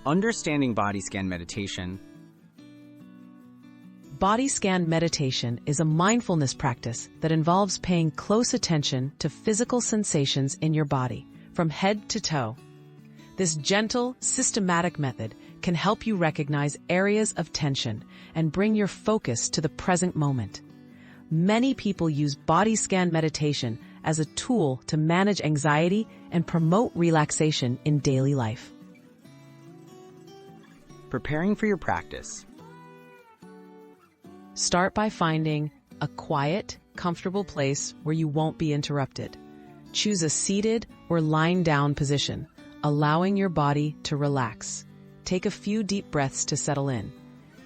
Understanding body scan meditation. Body scan meditation is a mindfulness practice that involves paying close attention to physical sensations in your body, from head to toe. This gentle, systematic method can help you recognize areas of tension and bring your focus to the present moment. Many people use body scan meditation as a tool to manage anxiety and promote relaxation in daily life. Preparing for your practice. Start by finding a quiet, comfortable place where you won't be interrupted. Choose a seated or lying down position, allowing your body to relax. Take a few deep breaths to settle in.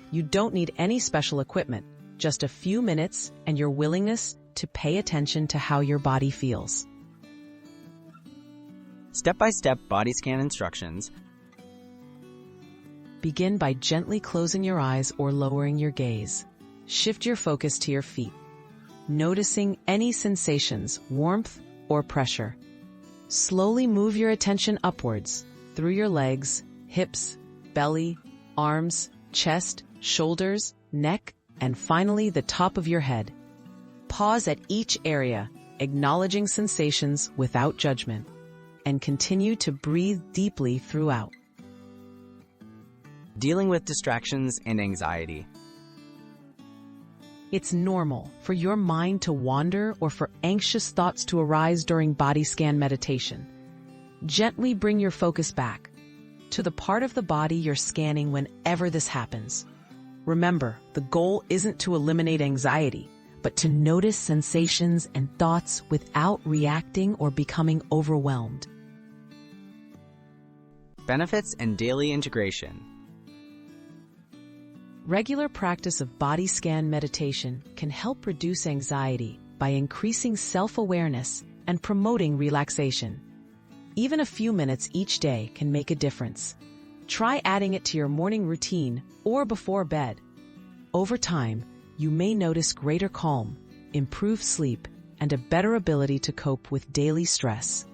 You don't need any special equipment, just a few minutes and your willingness to pay attention to how your body feels. Step-by-step body scan instructions. Begin by gently closing your eyes or lowering your gaze. Shift your focus to your feet, noticing any sensations, warmth or pressure. Slowly move your attention upwards, through your legs, hips, belly, arms, chest, shoulders, neck, and finally the top of your head. Pause at each area, acknowledging sensations without judgment, and continue to breathe deeply throughout. Dealing with distractions and anxiety. It's normal for your mind to wander or for anxious thoughts to arise during body scan meditation. Gently bring your focus back to the part of the body you're scanning whenever this happens. Remember, the goal isn't to eliminate anxiety, but to notice sensations and thoughts without reacting or becoming overwhelmed. Benefits and daily integration. Regular practice of body scan meditation can help reduce anxiety by increasing self-awareness and promoting relaxation. Even a few minutes each day can make a difference. Try adding it to your morning routine or before bed. Over time, you may notice greater calm, improved sleep, and a better ability to cope with daily stress.